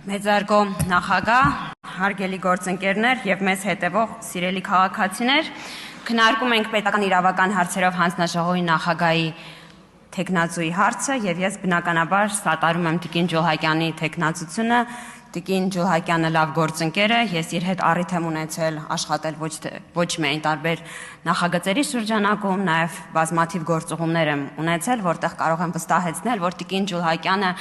Մեծարգո նախագահ, հարգելի գործընկերներ եւ մեզ հետևող սիրելի քաղաքացիներ, քննարկում ենք պետական իրավական հարցերով հանձնաժողովի նախագահի թեկնածուի հարցը եւ ես բնականաբար սատարում եմ Տիկին Ջուլհակյանի թեկնածությունը։ Տիկին Ջուլհակյանը լավ գործընկեր է, ես իր հետ առիթ եմ ունեցել աշխատել ոչ միայն տարբեր նախագծերի շրջանակում, նաեւ բազմաթիվ գործուղումներ եմ ունեցել, որտեղ կարող եմ վստահեցնել, որ Տիկին Ջուլհակյանը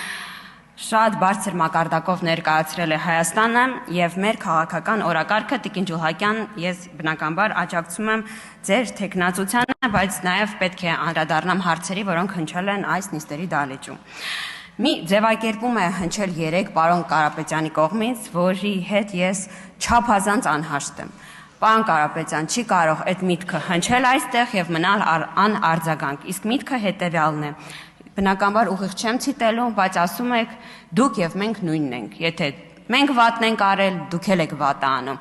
շատ բարձր մակարդակով ներկայացրել է Հայաստանը եւ մեր քաղաքական օրակարգը Տիկին Ջուլհակյան, ես բնականաբար աջակցում եմ ձեր թեկնածությանը, բայց նաեւ պետք է անդրադառնամ հարցերի, որոնք հնչել են այս նիստերի դահլիճում։ Մի ձևակերպում է հնչել 3 պարոն Կարապետյանի կողմից, որի հետ ես չափազանց անհաշտ եմ։ Պարոն Կարապետյան, չի կարող այդ միտքը հնչել այստեղ եւ մնալ անարձագանք, իսկ միտքը հետեւյալն է։ Բնականաբար ուղիղ չեմ ցիտելու, բայց ասում եք դուք եւ մենք նույնն ենք։ Եթե մենք վատն ենք արել, դուք էլ եք վատը անում։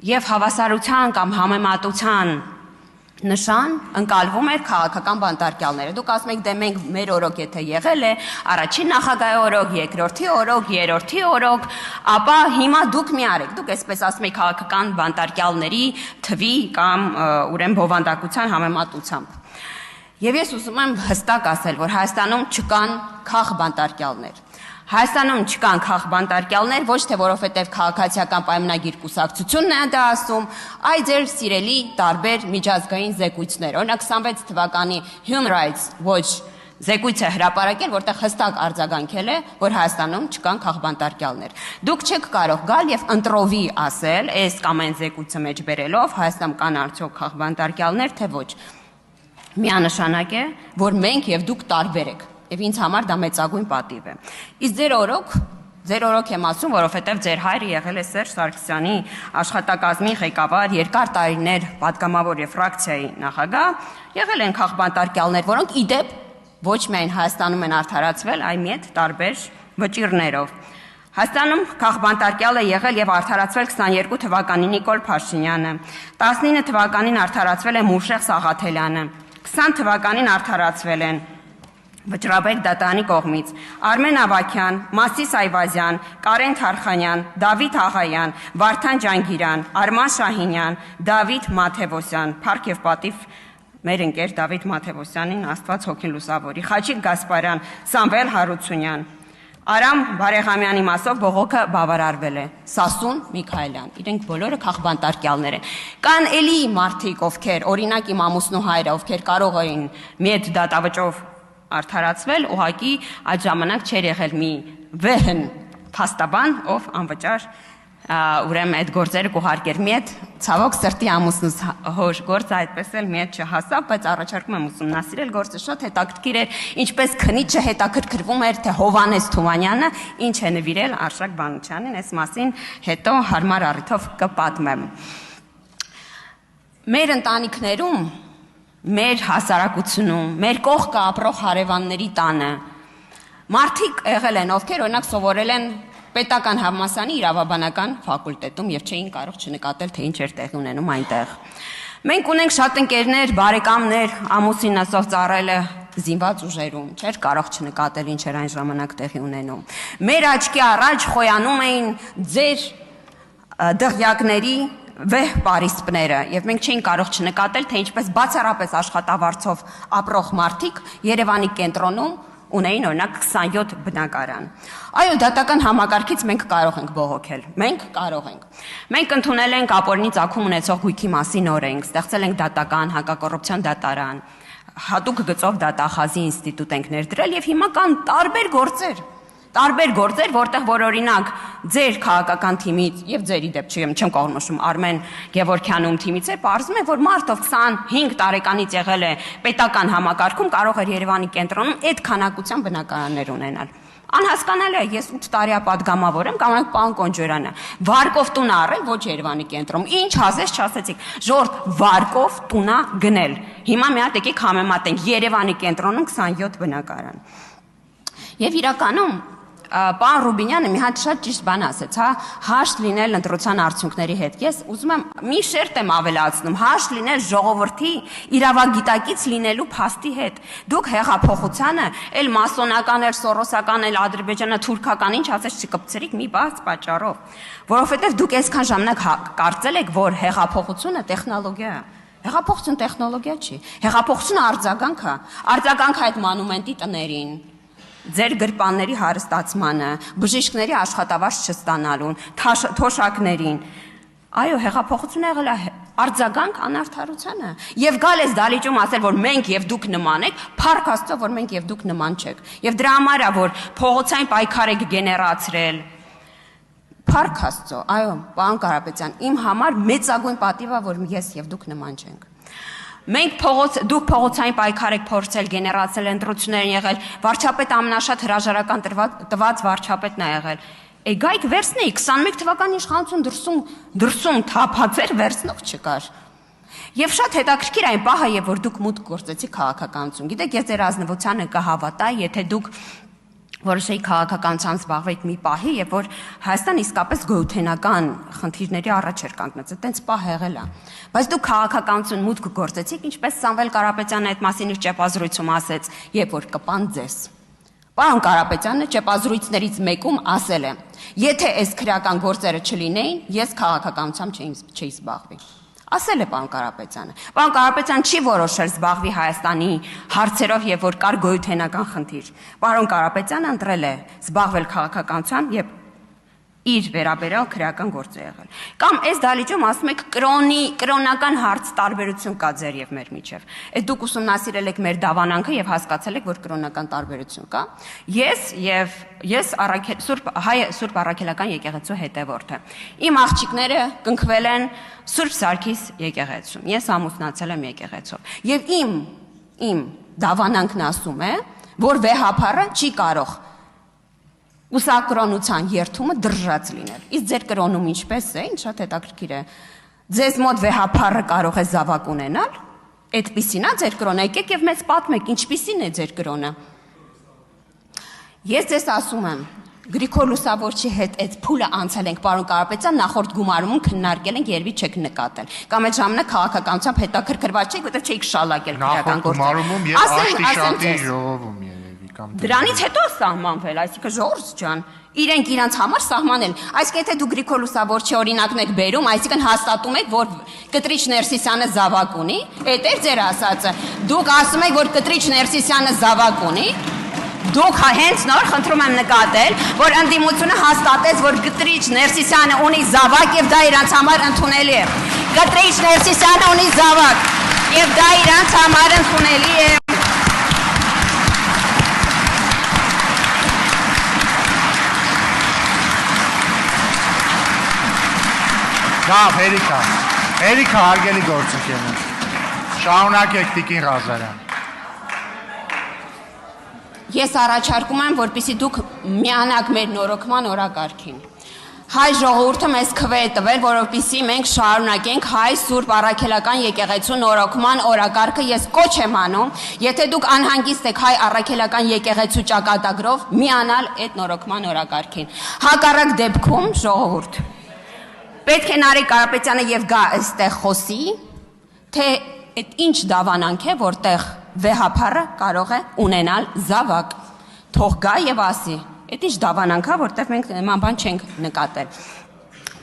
Եվ հավասարության կամ համեմատության նշան ընկալվում էր քաղաքական բանտարկյալները։ Դուք ասում եք դե մենք մեր օրոք եթե եղել է, առաջին նախագահի օրոք, երկրորդի օրոք, երրորդի օրոք, ապա հիմա դուք մի արեք։ Դուք այսպես ասում եք քաղաքական բանտարկյալների թվի կամ ուրեմն բովանդակության համեմատությամբ։ Եվ ես ուզում եմ հստակ ասել, որ Հայաստանում չկան քաղբանտարկյալներ։ Հայաստանում չկան քաղբանտարկյալներ, ոչ թե որովհետև քաղաքացիական պայմանագիր կուսակցությունն է դա ասում, այլ ձեր սիրելի տարբեր միջազգային զեկույցներ։ Օրինակ 26 թվականի Human Rights Watch զեկույցը հրապարակել, որտեղ հստակ արձագանքել է, որ Հայաստանում չկան քաղբանտարկյալներ։ Դուք չեք կարող գալ եւ ընտրովի ասել, այս կամ այն զեկույցը մեջ բերելով, Հայաստանում կան արդյոք քաղբանտարկյալներ, թե ոչ։ Միանշանակ է, որ մենք եւ դուք տարբեր եք, եւ ինձ համար դա մեծագույն պատիվ է։ Իսկ ձեր օրոք եմ ասում, որովհետեւ ձեր հայրը եղել է Սերժ Սարգսյանի աշխատակազմի ղեկավար, երկար տարիներ պատգամավոր եւ ֆրակցիայի նախագահ, եղել են քաղբանտարկյալներ, որոնք իդեպ ոչ միայն Հայաստանում են արդարացվել, այլ միետ տարբեր վճիռներով։ Հայաստանում քաղբանտարկյալ է եղել եւ արդարացվել 22 թվականին Նիկոլ Փաշինյանը, 19 թվականին արդարացվել է Մուշեղ Սաղաթելյանը, 20 թվականին արդարացվել են Վճռաբեկ Դատանի կողմից Արմեն Ավագյան, Մասիս Այվազյան, Կարեն Թարխանյան, Դավիթ Աղայան, Վարդան Ջանգիրյան, Արման Շահինյան, Դավիթ Մաթևոսյան, Փառք եւ պատիվ մեր ընկեր Դավիթ Մաթևոսյանին Աստված հոգին լուսավորի, Խաչիկ Գասպարյան, Սամվել Հարությունյան, Արամ Բարեխամյանի մասով բողոքը բավարարվել է, Սասուն Միքայելյան, իրենք բոլորը քաղբանտարկյալներ են։ Կան էլի մարդիկ, ովքեր, օրինակ իմ ամուսնու հայրը, ովքեր կարող էին միետ դատավճով արդարացվել, ուղղակի այդ ժամանակ չէր եղել մի վեհն փաստաբան, ով անվճար ուրեմն այդ գործերը կուղարկեր միետ, ցավոք սրտի ամուսնուս հոր գործը այդպես էլ միետ չհասավ, բայց առաջարկում եմ ուսումնասիրել գործը շատ հետաքրքիր էր, ինչպես քնիչը հետաքրքրվում էր, թե Հովանես Թումանյանը ինչ է նվիրել Արշակ Բանուչյանին, այս մասին հետո հարմար առիթով կպատմեմ։ Մեր ընտանիքներում, մեր հասարակությունում, մեր կողքը ապրող հարևանների տանը մարդիկ եղել են, ովքեր օրինակ սովորել են պետական համալսարանի իրավաբանական ֆակուլտետում եւ չէին կարող չնկատել, թե ինչ էր տեղի ունենում այնտեղ։ Մենք ունենք շատ ընկերներ, բարեկամներ, ամուսինս ով ծառայել է զինված ուժերում, չէր կարող չնկատել ինչ էր այն ժամանակ տեղի ունենում։ Մեր աչքի առաջ խոյանում էին ձեր դղյակների վեհ պարիսպները եւ մենք չէինք կարող չնկատել, թե ինչպես բացառապես աշխատավարձով ապրող մարդիկ Երևանի կենտրոնում ունեին օրինակ 27 բնակարան։ Այո, դատական համակարգից մենք կարող ենք բողոքել։ Մենք կարող ենք։ Մենք ընդունել ենք ապօրինի ծագում ունեցող գույքի մասին օրենք, ստեղծել ենք դատական հակակոռուպցիոն դատարան, հատուկ գծով դատախազի ինստիտուտ ենք ներդրել եւ հիմա կան տարբեր գործեր, որտեղ որ օրինակ ձեր քաղաքական թիմից եւ ձերի դեպ չեմ կողմնորոշում Արմեն Գևորգյանում թիմից է, պարզվում է, որ մարդը 25 տարեկանից եղել է պետական համակարգում, կարող էր Երևանի կենտրոնում այդ քանակության բնակարաններ ունենալ։ Անհասկանալի է, ես 8 տարիա պատգամավոր եմ, կամ պարոն Կոնջորյանը, վարկով տուն առել ոչ Երևանի կենտրոնում։ Ինչ ասես չասեցիք, ժողովուրդ վարկով տունա գնել։ Հիմա մի հատ եկեք համեմատենք Երևանի կենտրոնում 27 բնակարան։ Եվ իրականում Պարոն Ռուբինյանը մի հատ շատ ճիշտ բան ասեց, հա, հաշտ լինել ընտրության արդյունքների հետ։ Ես ուզում եմ մի շերտ եմ ավելացնում, հաշտ լինել ժողովրդի իրավագիտակից լինելու փաստի հետ։ Դուք հեղափոխությանը էլ մասոնական, էլ սորոսական, էլ ադրբեջանա-թուրքական ինչ ասես չկպցրիք մի բաց պատճառով, որովհետև դուք այսքան ժամանակ կարծել եք, որ հեղափոխությունը տեխնոլոգիա է։ Հեղափոխությունը տեխնոլոգիա չի։ Հեղափոխությունը արձագանք է։ Արձագանք այդ մանումենտի տներին, ձեր գրպանների հարստացմանը, բժիշկների աշխատավարձ չստանալուն, թոշակներին։ Այո, հեղափոխությունը եղել է արձագանք անարդարությանը։ Եվ գալ ես դալիճում ասել, որ մենք եւ դուք նման եք, փառք Աստծո, որ մենք եւ դուք նման չեք։ Եվ դրա համար է, որ փողոցային պայքար եք գեներացրել։ Փառք Աստծո, այո, պարոն Կարապետյան, իմ համար մեծագույն պատիվ է, որ ես եւ դուք նման չենք։ Մենք դուք փողոցային պայքար եք փորձել գեներացնել, ընտրություններ են եղել, վարչապետ ամենաշատ հրաժարական տված վարչապետն է եղել։ Գայք վերցնեի 21 թվականի իշխանություն դրսում թափածեր վերցնող չկար։ Եվ շատ հետաքրքիր այն պահը, երբ որ դուք մուտք գործեցիք քաղաքականություն։ Գիտեք, ես ձեր ազնվությանը կհավատայի, եթե դուք որոշեի քաղաքականությամբ զբաղվեք մի պահի, երբ որ Հայաստան իսկապես գոյութենական խնդիրների առաջ էր կանգնած, այդտենց պահ եղել է։ Բայց դուք քաղաքականություն մուտք գործեցիք, ինչպես Սամվել Կարապետյանը այդ մասին իր ճեպազրույցում ասեց, երբ որ կպան ձեզ։ Պարոն Կարապետյանը ճեպազրույցներից մեկում ասել է. եթե այս քրեական գործերը չլինեին, ես քաղաքականությամբ չէի զբաղվի։ Ասել է պարոն Կարապետյանը։ Պարոն Կարապետյանը չի որոշել զբաղվի Հայաստանի հարցերով, եւ որ կար գոյութենական խնդիր։ Պարոն Կարապետյանը ընտրել է զբաղվել քաղաքականությամբ եւ իր վերաբերյալ քրեական գործ է եղել։ Կամ այս դալիճում ասում եք կրոնական հարց տարբերություն կա ձեր եւ մեր միջեւ։ Այդ դուք ուսումնասիրել եք մեր դավանանքը եւ հասկացել եք, որ կրոնական տարբերություն կա։ Ես Սուրբ Առաքելական եկեղեցու հետևորդ եմ։ Իմ աղջիկները կնքվել են Սուրբ Սարգիս եկեղեցում։ Ես ամուսնացել եմ եկեղեցով։ Եվ իմ դավանանքն ասում է, որ վեհափառը չի կարող ուսակրոնության երթումը դրժած լինել։ Իսկ ձեր կրոնում ինչպես է, ինչ շատ հետաքրքիր է։ Ձեզ մոտ վեհափառը կարող է զավակ ունենալ, այդպիսին է ձեր կրոնը, եկեք եւ մեզ պատմեք, ինչպիսին է ձեր կրոնը։ Ես ձեզ ասում եմ, Գրիգոր Լուսավորչի հետ այդ փուլը անցել ենք, պարոն Կարապետյան, նախորդ գումարումում քննարկել ենք, երևի չեք նկատել։ Կամ այդ ժամանակ քաղաքականությամբ հետաքրքրված չեք, որտեղ չեք շալակել քրեական գործը։ Նախորդ գումարումում եւ աշտիշատի ժողովում Դրանից հետո սահմանվել, այսինքն ժողովուրդ ջան, իրենք իրանց համար սահմանել։ Այսինքն եթե դու Գրիգոր Լուսավորչի օրինակն եք բերում, այսինքն հաստատում եք, որ Կտրիչ Ներսիսյանը զավակ ունի, այդ էր ձեր ասածը։ Դուք ասում եք, որ Կտրիչ Ներսիսյանը զավակ ունի, դուք հենց նոր խնդրում եմ նկատել, որ ընդդիմությունը հաստատեց, որ Կտրիչ Ներսիսյանը ունի զավակ եւ դա իրանց համար ընդունելի է։ Կտրիչ Ներսիսյանը ունի զավակ եւ դա իրանց համար ընդունելի է։ Լավ, Հերիքա, հարգելի գործընկերներ, շարունակեք Տիկին Ղազարյան։ Ես առաջարկում եմ, որպեսզի դուք միանաք մեր նորոգման օրակարգին։ Հայ ժողովուրդը մեզ քվե է տվել, որովհետեւ մենք շարունակենք Հայ Սուրբ Առաքելական եկեղեցու նորոգման օրակարգը։ Ես կոչ եմ անում, եթե դուք անհանգիստ եք Հայ Առաքելական եկեղեցու ճակատագրով, միանալ այդ նորոգման օրակարգին։ Հակառակ դեպքում ժողովուրդ պետք է Նարեկ Կարապետյանը եւ գա այստեղ խոսի, թե այդ ինչ դավանանք է, որտեղ վեհափառը կարող է ունենալ զավակ։ Թող գա եւ ասի, այդ ինչ դավանանք է, որտեղ մենք նման բան չենք նկատել։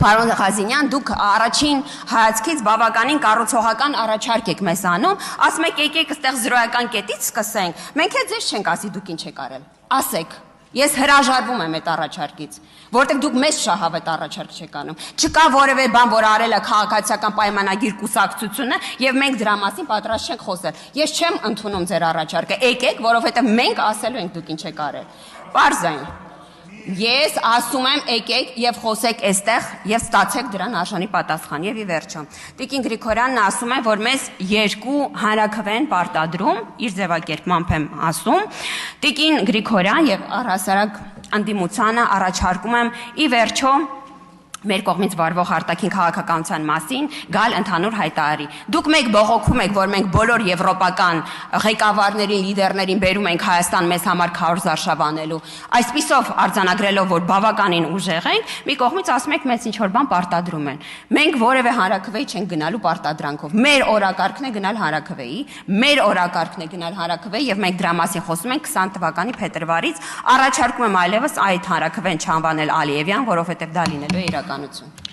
Պարոն Ղազինյան, դուք առաջին հայացքից բավականին կառուցողական առաջարկ եք մեզ անում, ասում եք եկեք այստեղ զրոյական կետից սկսենք։ Մենք էլ ձեզ չենք ասի դուք ինչ եք արել։ Ասեք։ Ես հրաժարվում եմ այդ առաջարկից, որտեղ դուք մեզ շահավետ առաջարկ չեք անում։ Չկա որևէ բան, որ արել է քաղաքացիական պայմանագիր կուսակցությունը, եւ մենք դրա մասին պատրաստ չենք խոսել։ Ես չեմ ընդունում ձեր առաջարկը։ Եկեք, որովհետեւ մենք ասելու ենք դուք ինչ եք արել։ Պարզային։ Ես ասում եմ եկեք եւ խոսեք այստեղ եւ ստացեք դրան արժանի պատասխան եւ ի վերջո։ Տիկին Գրիգորյանն ասում է, որ մեզ երկու հանրաքվեն պարտադրում, իր ձևակերպմամբ եմ ասում։ Տիկին Գրիգորյան եւ առհասարակ ընդդիմությանը առաջարկում եմ ի վերջո մեր կողմից վարվող արտաքին քաղաքականության մասին գալ ընդհանուր հայտարարի։ Դուք մեկ բողոքում եք, որ մենք բոլոր եվրոպական ղեկավարներին, լիդերներին բերում ենք Հայաստան մեզ համար քարոզ արշավանելու։ Այսպիսով արձանագրելով, որ բավականին ուժեղ ենք, մի կողմից ասում եք մեծ ինչ-որ բան պարտադրում են։ Մենք որևէ հանրաքվեի չենք գնալու պարտադրանքով։ Մեր օրակարգն է գնալ հանրաքվեի, մեր օրակարգն է գնալ հանրաքվեի եւ մենք դրա մասին խոսում ենք 20 թվականի փետրվարից։ Առաջարկում եմ այլևս այդ հանրաքվեն չանվանել Ալիևյան, որովհետեւ դա լինելու է իրականություն։